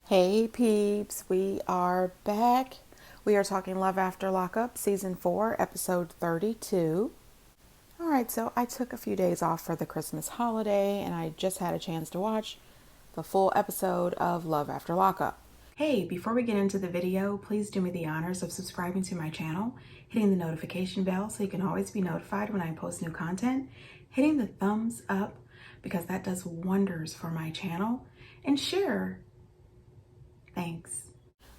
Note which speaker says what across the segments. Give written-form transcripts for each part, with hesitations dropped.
Speaker 1: Hey peeps, we are back. We are talking Love After Lockup, Season 4, Episode 32. Alright, so I took a few days off for the Christmas holiday and I just had a chance to watch the full episode of Love After Lockup. Hey, before we get into the video, please do me the honors of subscribing to my channel, hitting the notification bell so you can always be notified when I post new content, hitting the thumbs up because that does wonders for my channel, and share. Thanks.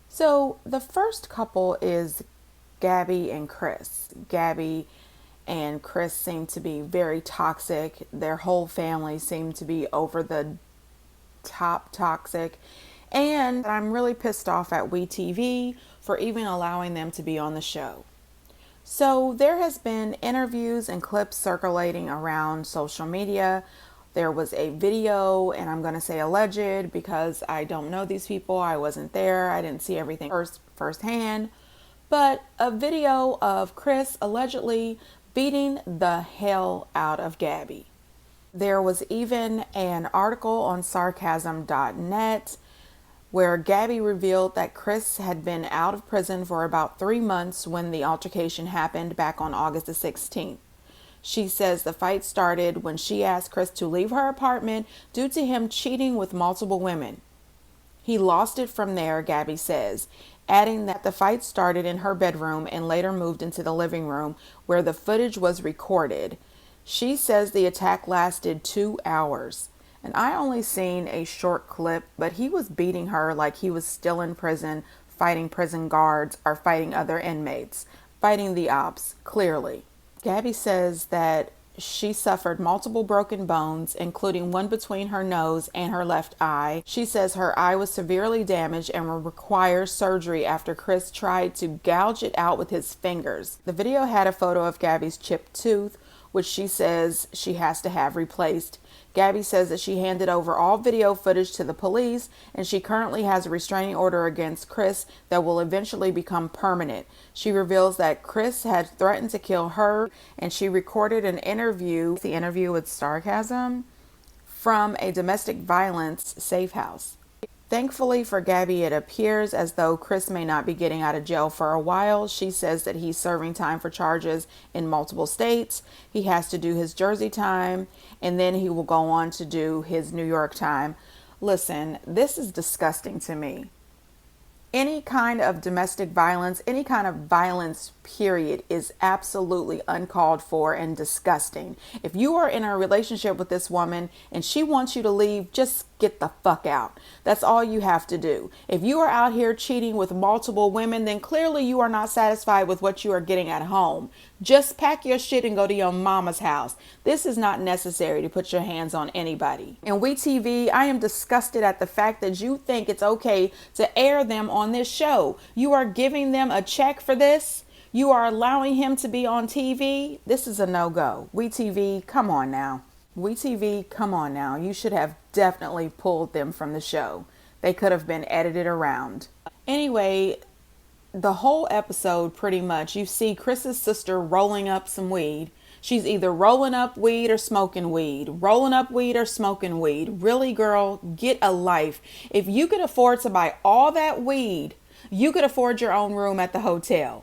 Speaker 1: So the first couple is Gabby and Chris. Gabby and Chris seem to be very toxic. Their whole family seemed to be over the top toxic. And I'm really pissed off at WeTV for even allowing them to be on the show. So there has been interviews and clips circulating around social media. There was a video, and I'm going to say alleged because I don't know these people. I wasn't there. I didn't see everything firsthand. But a video of Chris allegedly beating the hell out of Gabby. There was even an article on sarcasm.net where Gabby revealed that Chris had been out of prison for about 3 months when the altercation happened back on August the 16th. She says the fight started when she asked Chris to leave her apartment due to him cheating with multiple women. He lost it from there, Gabby says, adding that the fight started in her bedroom and later moved into the living room where the footage was recorded. She says the attack lasted 2 hours. And I only seen a short clip, but he was beating her like he was still in prison, fighting prison guards or fighting other inmates, fighting the ops, clearly. Gabby says that she suffered multiple broken bones, including one between her nose and her left eye. She says her eye was severely damaged and will require surgery after Chris tried to gouge it out with his fingers. The video had a photo of Gabby's chipped tooth, which she says she has to have replaced. Gabby says that she handed over all video footage to the police and she currently has a restraining order against Chris that will eventually become permanent. She reveals that Chris had threatened to kill her and she recorded the interview with sarcasm from a domestic violence safe house. Thankfully for Gabby, it appears as though Chris may not be getting out of jail for a while. She says that he's serving time for charges in multiple states. He has to do his Jersey time, and then he will go on to do his New York time. Listen, this is disgusting to me. Any kind of domestic violence, any kind of violence, period, is absolutely uncalled for and disgusting. If you are in a relationship with this woman and she wants you to leave, just get the fuck out. That's all you have to do. If you are out here cheating with multiple women, then clearly you are not satisfied with what you are getting at home. Just pack your shit and go to your mama's house. This is not necessary to put your hands on anybody. And WeTV, I am disgusted at the fact that you think it's okay to air them on this show. You are giving them a check for this. You are allowing him to be on TV. This is a no-go. WeTV, come on now. WeTV, come on now. You should have definitely pulled them from the show. They could have been edited around. Anyway, the whole episode, pretty much, you see Chris's sister rolling up some weed. She's either rolling up weed or smoking weed. Rolling up weed or smoking weed. Really, girl, get a life. If you could afford to buy all that weed, you could afford your own room at the hotel.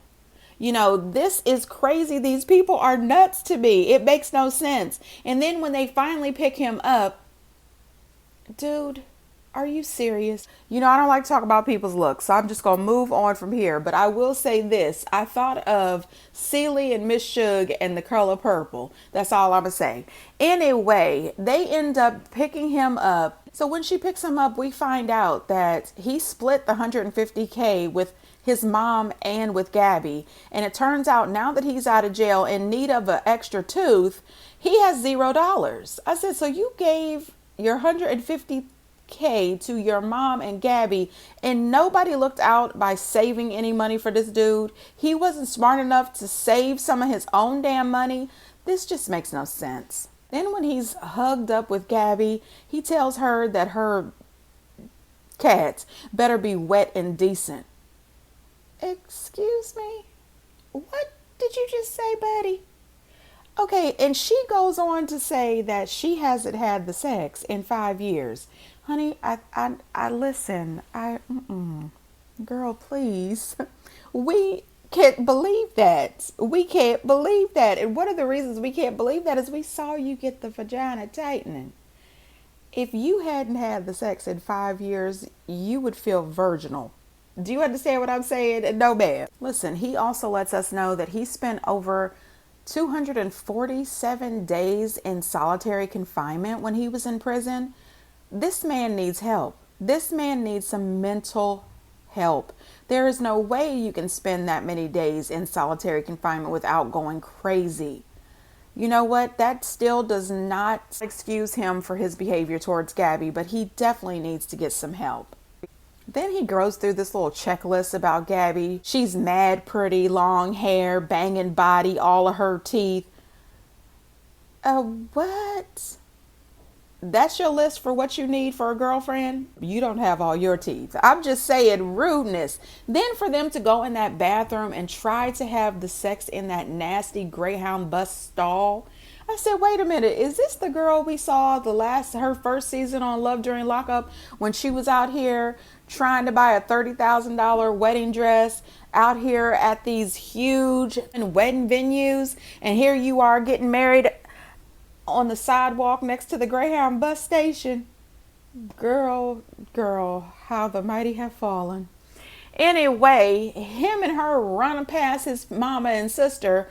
Speaker 1: You know, this is crazy. These people are nuts to me. It makes no sense. And then when they finally pick him up, dude, are you serious? You know, I don't like to talk about people's looks, so I'm just going to move on from here. But I will say this. I thought of Celie and Miss Suge and The Color Purple. That's all I'm going to say. Anyway, they end up picking him up. So when she picks him up, we find out that he split the $150K with his mom and with Gabby. And it turns out now that he's out of jail in need of an extra tooth, he has $0. I said, so you gave your $150K to your mom and Gabby and nobody looked out by saving any money for this dude? He wasn't smart enough to save some of his own damn money? This just makes no sense. Then when he's hugged up with Gabby, he tells her that her cats better be wet and decent. Excuse me? What did you just say, buddy? Okay, and she goes on to say that she hasn't had the sex in 5 years. Honey, I listen. Girl, please. We can't believe that. We can't believe that. And one of the reasons we can't believe that is we saw you get the vagina tightening. If you hadn't had the sex in 5 years, you would feel virginal. Do you understand what I'm saying? No, ma'am. Listen, he also lets us know that he spent over 247 days in solitary confinement when he was in prison. This man needs help. This man needs some mental help. There is no way you can spend that many days in solitary confinement without going crazy. You know what? That still does not excuse him for his behavior towards Gabby, but he definitely needs to get some help. Then he goes through this little checklist about Gabby. She's mad pretty, long hair, banging body, all of her teeth. What? That's your list for what you need for a girlfriend? You don't have all your teeth. I'm just saying, rudeness. Then for them to go in that bathroom and try to have the sex in that nasty Greyhound bus stall. I said, wait a minute, is this the girl we saw her first season on Love During Lockup when she was out here trying to buy a $30,000 wedding dress out here at these huge wedding venues, and here you are getting married on the sidewalk next to the Greyhound bus station? Girl, how the mighty have fallen. Anyway, him and her running past his mama and sister,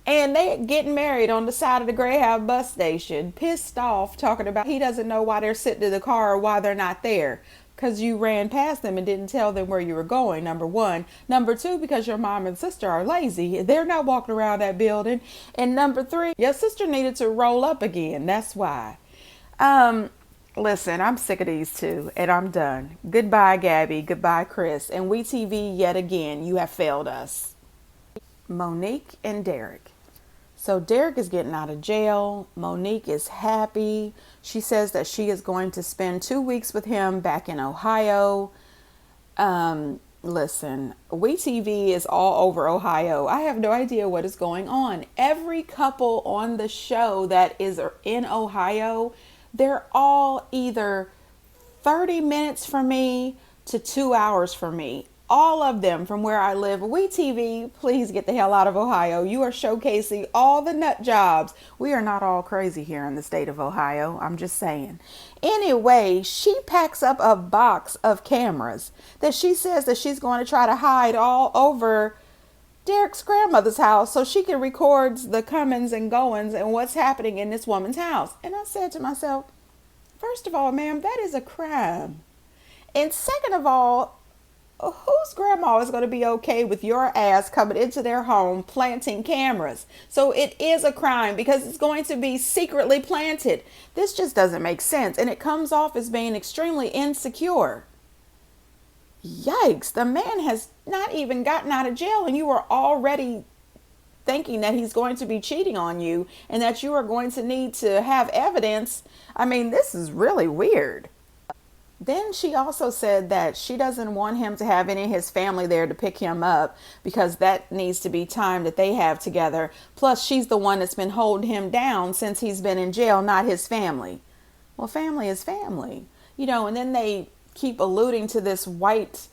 Speaker 1: and they getting married on the side of the Greyhound bus station, pissed off, talking about he doesn't know why they're sitting in the car or why they're not there. Because you ran past them and didn't tell them where you were going, number one. Number two, because your mom and sister are lazy. They're not walking around that building. And number three, your sister needed to roll up again. That's why. Listen, I'm sick of these two, and I'm done. Goodbye, Gabby. Goodbye, Chris. And we TV, yet again, you have failed us. Monique and Derek. So Derek is getting out of jail. Monique is happy. She says that she is going to spend 2 weeks with him back in Ohio. Listen, WeTV is all over Ohio. I have no idea what is going on. Every couple on the show that is in Ohio, they're all either 30 minutes from me to 2 hours from me. All of them from where I live. WeTV, please get the hell out of Ohio. You are showcasing all the nut jobs. We are not all crazy here in the state of Ohio. I'm just saying. Anyway, she packs up a box of cameras that she says that she's going to try to hide all over Derek's grandmother's house so she can record the comings and goings and what's happening in this woman's house. And I said to myself, first of all, ma'am, that is a crime. And second of all, whose grandma is going to be okay with your ass coming into their home planting cameras? So it is a crime because it's going to be secretly planted. This just doesn't make sense, and it comes off as being extremely insecure. Yikes, the man has not even gotten out of jail and you are already thinking that he's going to be cheating on you and that you are going to need to have evidence. I mean, this is really weird. Then she also said that she doesn't want him to have any of his family there to pick him up because that needs to be time that they have together. Plus, she's the one that's been holding him down since he's been in jail, not his family. Well, family is family, and then they keep alluding to this white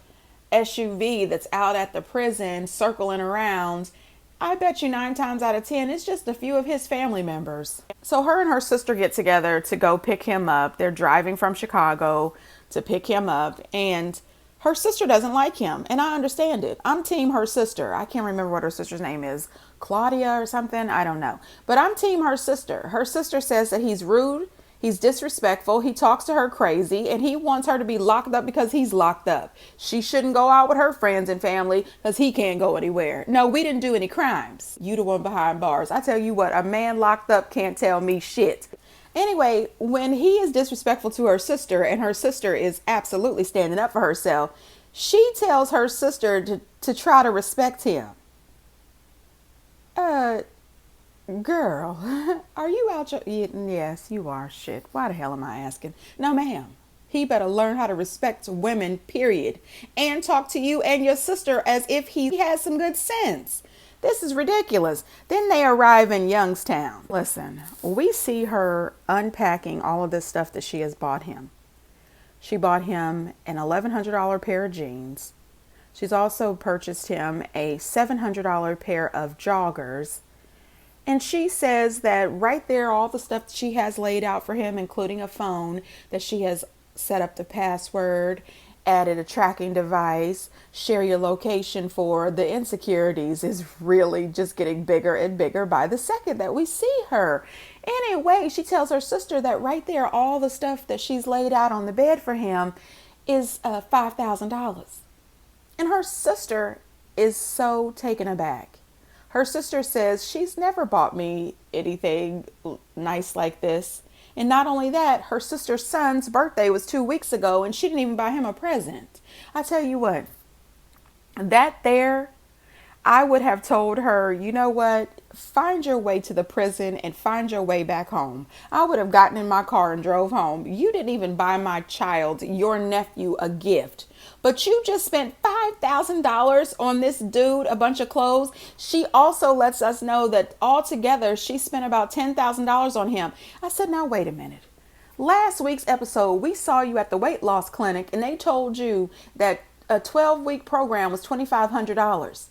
Speaker 1: SUV that's out at the prison circling around. I bet you 9 times out of 10, it's just a few of his family members. So her and her sister get together to go pick him up. They're driving from Chicago to pick him up, and her sister doesn't like him, and I understand it. I'm team her sister. I can't remember what her sister's name is. Claudia or something? I don't know. But I'm team her sister. Her sister says that he's rude, he's disrespectful, he talks to her crazy, and he wants her to be locked up because he's locked up. She shouldn't go out with her friends and family because he can't go anywhere. No, we didn't do any crimes. You the one behind bars. I tell you what, a man locked up can't tell me shit. Anyway, when he is disrespectful to her sister and her sister is absolutely standing up for herself, she tells her sister to try to respect him. Girl, are you out your... Yes, you are. Shit. Why the hell am I asking? No, ma'am. He better learn how to respect women, period. And talk to you and your sister as if he has some good sense. This is ridiculous. Then they arrive in Youngstown. Listen, we see her unpacking all of this stuff that she has bought him. She bought him an $1,100 pair of jeans. She's also purchased him a $700 pair of joggers. And she says that right there, all the stuff that she has laid out for him, including a phone that she has set up the password, added a tracking device, share your location for, the insecurities is really just getting bigger and bigger by the second that we see her. Anyway, she tells her sister that right there, all the stuff that she's laid out on the bed for him is $5,000. And her sister is so taken aback. Her sister says she's never bought me anything nice like this. And not only that, her sister's son's birthday was 2 weeks ago and she didn't even buy him a present. I tell you what, that there, I would have told her, you know what, find your way to the prison and find your way back home. I would have gotten in my car and drove home. You didn't even buy my child, your nephew, a gift. But you just spent $5,000 on this dude, a bunch of clothes. She also lets us know that altogether she spent about $10,000 on him. I said, now wait a minute. Last week's episode, we saw you at the weight loss clinic and they told you that a 12-week program was $2,500.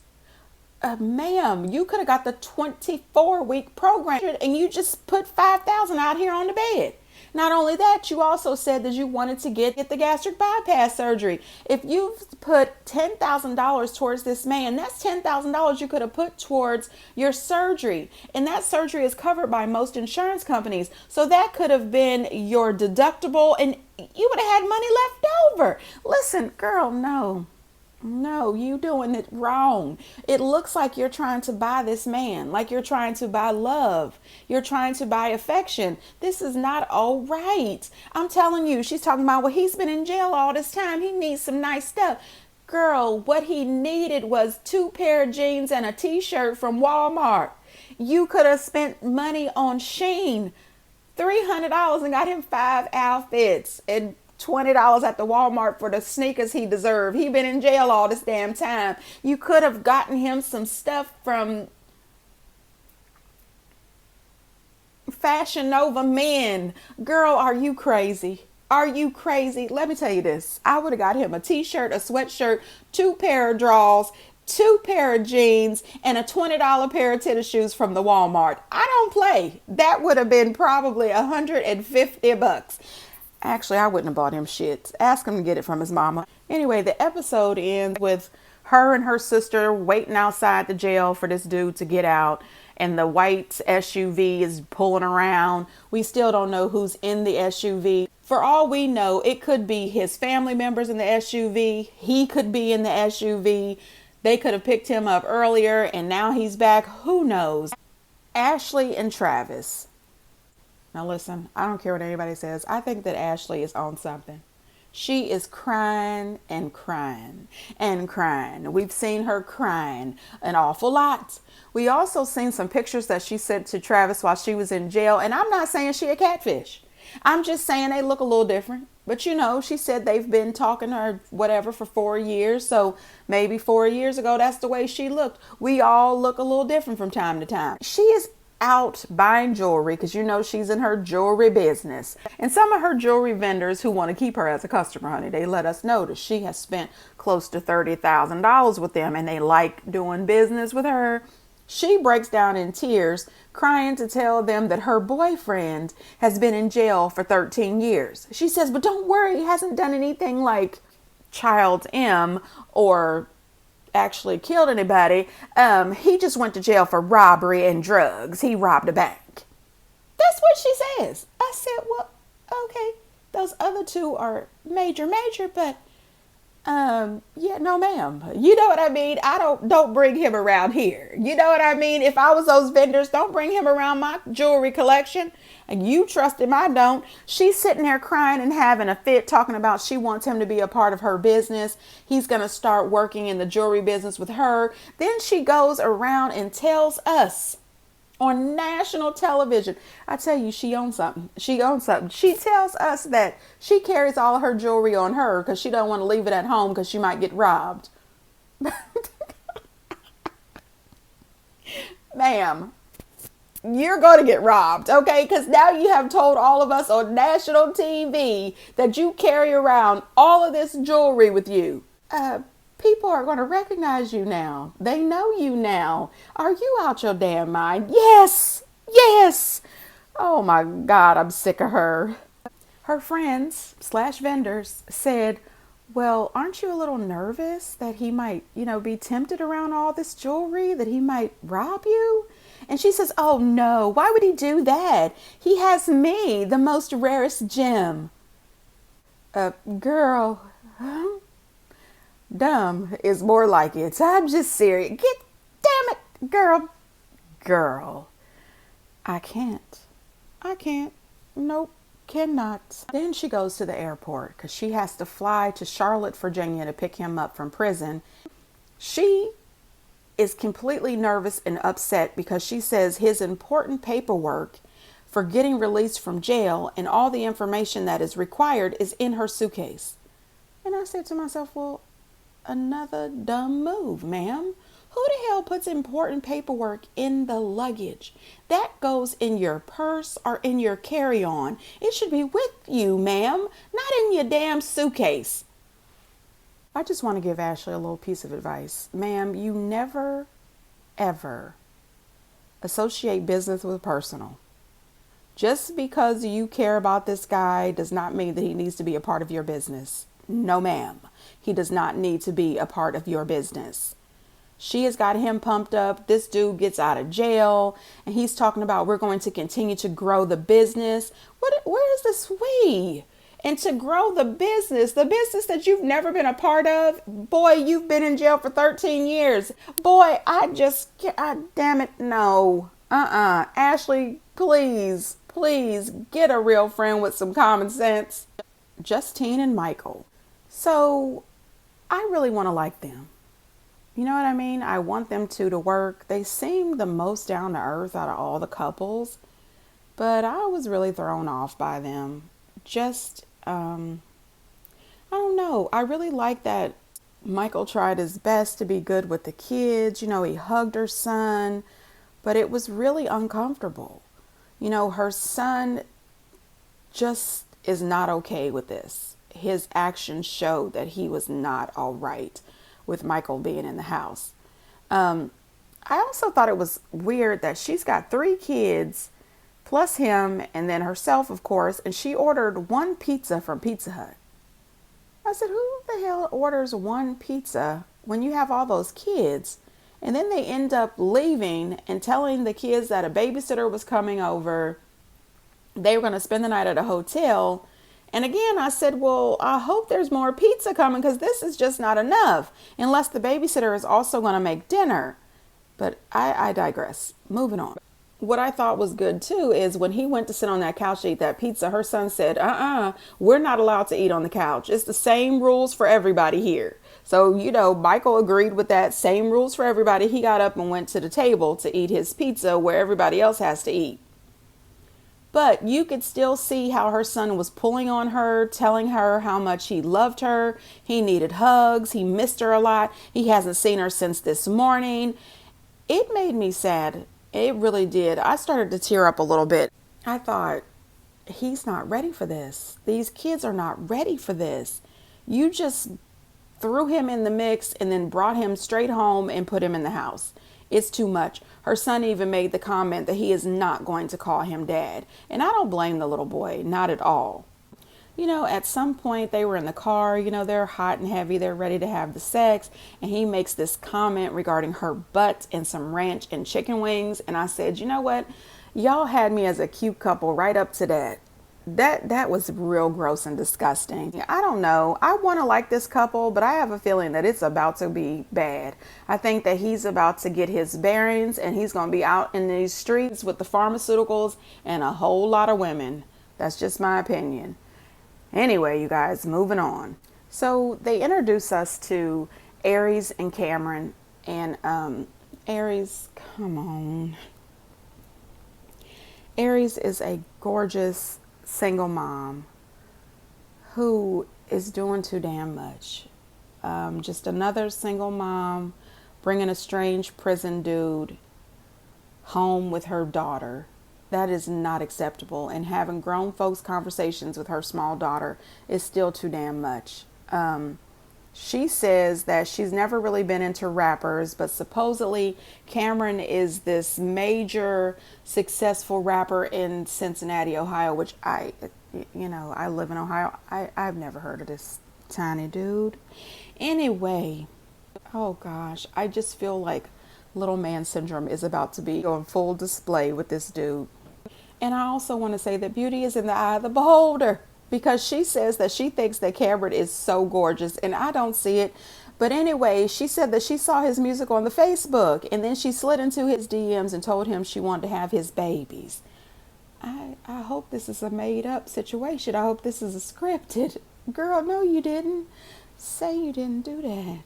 Speaker 1: Ma'am, you could have got the 24-week program and you just put $5,000 out here on the bed. Not only that, you also said that you wanted to get the gastric bypass surgery. If you've put $10,000 towards this man, that's $10,000 you could have put towards your surgery. And that surgery is covered by most insurance companies. So that could have been your deductible and you would have had money left over. Listen, girl, no. No, you doing it wrong. It looks like you're trying to buy this man, like you're trying to buy love. You're trying to buy affection. This is not all right. I'm telling you, she's talking about, well, he's been in jail all this time. He needs some nice stuff. Girl, what he needed was 2 pair of jeans and a t-shirt from Walmart. You could have spent money on Shein, $300 and got him 5 outfits and $20 at the Walmart for the sneakers he deserved. He been in jail all this damn time. You could have gotten him some stuff from Fashion Nova Men. Girl, are you crazy? Are you crazy? Let me tell you this. I would have got him a t-shirt, a sweatshirt, 2 pair of drawers, 2 pair of jeans, and a $20 pair of tennis shoes from the Walmart. I don't play. That would have been probably $150. Actually, I wouldn't have bought him shit. Ask him to get it from his mama. Anyway, the episode ends with her and her sister waiting outside the jail for this dude to get out. And the white SUV is pulling around. We still don't know who's in the SUV. For all we know, it could be his family members in the SUV. He could be in the SUV. They could have picked him up earlier and now he's back. Who knows? Ashley and Travis. Now listen, I don't care what anybody says. I think that Ashley is on something. She is crying and crying and crying. We've seen her crying an awful lot. We also seen some pictures that she sent to Travis while she was in jail. And I'm not saying she a catfish. I'm just saying they look a little different. But you know, she said they've been talking to her whatever for 4 years. So maybe 4 years ago, that's the way she looked. We all look a little different from time to time. She is out buying jewelry because you know she's in her jewelry business. And some of her jewelry vendors who want to keep her as a customer, honey, they let us know that she has spent close to $30,000 with them and they like doing business with her. She breaks down in tears, crying to tell them that her boyfriend has been in jail for 13 years. She says, but don't worry, he hasn't done anything like Child M or actually killed anybody. He just went to jail for robbery and drugs. He robbed a bank. That's what she says. I said, well, okay, those other 2 are major, but yeah, no ma'am. You know what I mean? Don't bring him around here. You know what I mean? If I was those vendors, don't bring him around my jewelry collection. And you trust him, I don't. She's sitting there crying and having a fit, talking about she wants him to be a part of her business. He's going to start working in the jewelry business with her. Then she goes around and tells us on national television. I tell you, she owns something. She owns something. She tells us that she carries all of her jewelry on her because she don't want to leave it at home because she might get robbed. Ma'am, You're going to get robbed, okay? Because now you have told all of us on national TV that you carry around all of this jewelry with you. People are going to recognize you now. They know you now. Are you out your damn mind? Yes, yes. Oh my God, I'm sick of her. Her friends slash vendors said, well, aren't you a little nervous that he might, be tempted around all this jewelry, that he might rob you? And she says, oh no, why would he do that? He has me, the most rarest gem. Girl, dumb is more like it. I'm just serious. Damn it, girl. I can't. Nope, cannot. Then she goes to the airport because she has to fly to Charlotte, Virginia to pick him up from prison. She is completely nervous and upset because she says his important paperwork for getting released from jail and all the information that is required is in her suitcase. And I said to myself, well, another dumb move, ma'am. Who the hell puts important paperwork in the luggage? That goes in your purse or in your carry-on. It should be with you, ma'am, not in your damn suitcase. I just want to give Ashley a little piece of advice. Ma'am, you never, ever associate business with personal. Just because you care about this guy does not mean that he needs to be a part of your business. No, ma'am. He does not need to be a part of your business. She has got him pumped up. This dude gets out of jail and he's talking about we're going to continue to grow the business. Where is this we? And to grow the business that you've never been a part of. Boy, you've been in jail for 13 years. Boy, damn it, no. Ashley, please get a real friend with some common sense. Justine and Michael. So I really want to like them. You know what I mean? I want them two to work. They seem the most down to earth out of all the couples, but I was really thrown off by them. I don't know. I really like that Michael tried his best to be good with the kids. He hugged her son, but it was really uncomfortable. Her son just is not okay with this. His actions showed that he was not all right with Michael being in the house. I also thought it was weird that she's got 3 kids plus him and then herself, of course, and she ordered 1 pizza from Pizza Hut. I said, who the hell orders 1 pizza when you have all those kids? And then they end up leaving and telling the kids that a babysitter was coming over. They were going to spend the night at a hotel. And again, I said, well, I hope there's more pizza coming because this is just not enough unless the babysitter is also going to make dinner. But I digress. Moving on. What I thought was good too is when he went to sit on that couch to eat that pizza, her son said, we're not allowed to eat on the couch. It's the same rules for everybody here. So, Michael agreed with that. Same rules for everybody. He got up and went to the table to eat his pizza where everybody else has to eat. But you could still see how her son was pulling on her, telling her how much he loved her. He needed hugs. He missed her a lot. He hasn't seen her since this morning. It made me sad. It really did. I started to tear up a little bit. I thought, he's not ready for this. These kids are not ready for this. You just threw him in the mix and then brought him straight home and put him in the house. It's too much. Her son even made the comment that he is not going to call him dad. And I don't blame the little boy, not at all. At some point they were in the car, they're hot and heavy, they're ready to have the sex. And he makes this comment regarding her butt and some ranch and chicken wings. And I said, you know what? Y'all had me as a cute couple right up to that. That was real gross and disgusting. I don't know. I want to like this couple, but I have a feeling that it's about to be bad. I think that he's about to get his bearings and he's going to be out in these streets with the pharmaceuticals and a whole lot of women. That's just my opinion. Anyway, you guys, moving on. So they introduce us to Aries and Cameron. And Aries, come on. Aries is a gorgeous single mom who is doing too damn much. Just another single mom bringing a strange prison dude home with her daughter. That is not acceptable. And having grown folks conversations with her small daughter is still too damn much. She says that she's never really been into rappers, but supposedly Cameron is this major successful rapper in Cincinnati, Ohio, which I live in Ohio. I've never heard of this tiny dude. Anyway, oh gosh, I just feel like little man syndrome is about to be on full display with this dude. And I also want to say that beauty is in the eye of the beholder, because she says that she thinks that Cameron is so gorgeous and I don't see it. But anyway, she said that she saw his music on the Facebook and then she slid into his DMs and told him she wanted to have his babies. I hope this is a made up situation. I hope this is a scripted. Girl, no, you didn't. Say you didn't do that.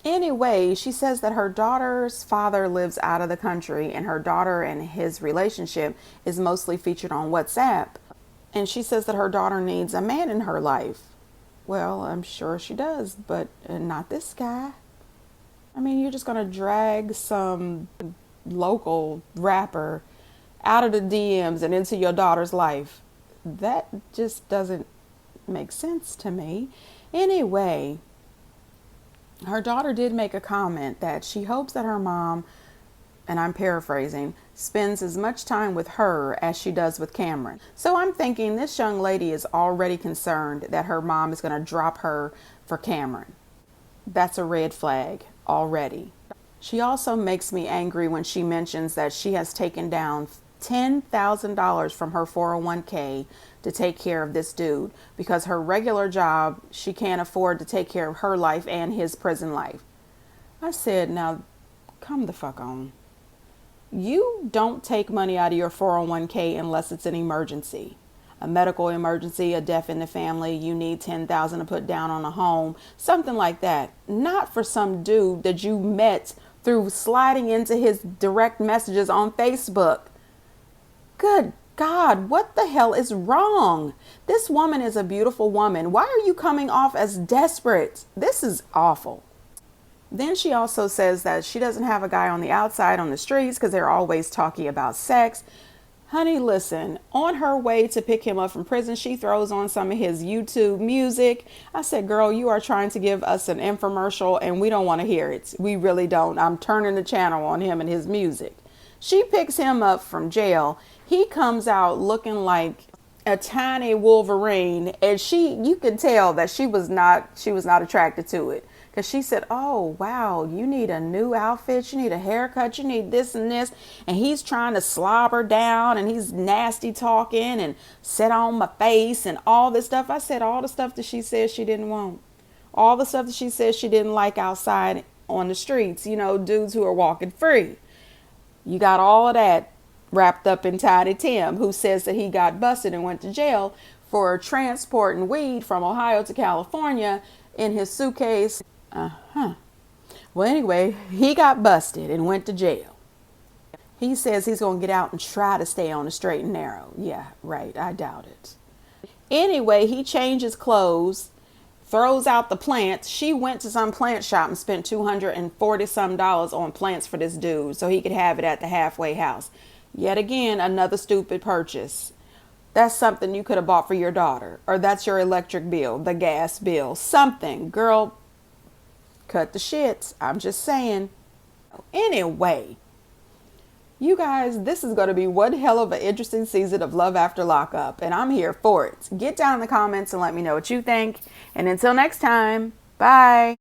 Speaker 1: Anyway, she says that her daughter's father lives out of the country and her daughter and his relationship is mostly featured on WhatsApp. And she says that her daughter needs a man in her life. Well, I'm sure she does, but not this guy. I mean, you're just going to drag some local rapper out of the DMs and into your daughter's life. That just doesn't make sense to me. Anyway, her daughter did make a comment that she hopes that her mom, and I'm paraphrasing, spends as much time with her as she does with Cameron. So I'm thinking this young lady is already concerned that her mom is going to drop her for Cameron. That's a red flag already. She also makes me angry when she mentions that she has taken down $10,000 from her 401k to take care of this dude because her regular job, she can't afford to take care of her life and his prison life. I said, now come the fuck on. You don't take money out of your 401k unless it's an emergency, a medical emergency, a death in the family. You need $10,000 to put down on a home, something like that. Not for some dude that you met through sliding into his direct messages on Facebook. Good God, what the hell is wrong? This woman is a beautiful woman. Why are you coming off as desperate? This is awful. Then she also says that she doesn't have a guy on the outside on the streets because they're always talking about sex. Honey, listen, on her way to pick him up from prison, she throws on some of his YouTube music. I said, girl, you are trying to give us an infomercial and we don't want to hear it. We really don't. I'm turning the channel on him and his music. She picks him up from jail. He comes out looking like a tiny Wolverine, and you can tell that she was not attracted to it, because she said, oh wow, you need a new outfit, you need a haircut, you need this and this, and he's trying to slobber down and he's nasty talking and sit on my face and all this stuff. I said all the stuff that she said she didn't want, all the stuff that she said she didn't like outside on the streets, dudes who are walking free. You got all of that wrapped up in Tiny Tim, who says that he got busted and went to jail for transporting weed from Ohio to California in his suitcase. Well, anyway, he got busted and went to jail. He says he's going to get out and try to stay on the straight and narrow. Yeah, right. I doubt it. Anyway, he changes clothes, throws out the plants. She went to some plant shop and spent $240 some on plants for this dude so he could have it at the halfway house. Yet again, another stupid purchase. That's something you could have bought for your daughter, or that's your electric bill, the gas bill, something. Girl, cut the shit. I'm just saying. Anyway, you guys, this is going to be one hell of an interesting season of Love After Lockup, and I'm here for it. Get down in the comments and let me know what you think. And until next time, bye.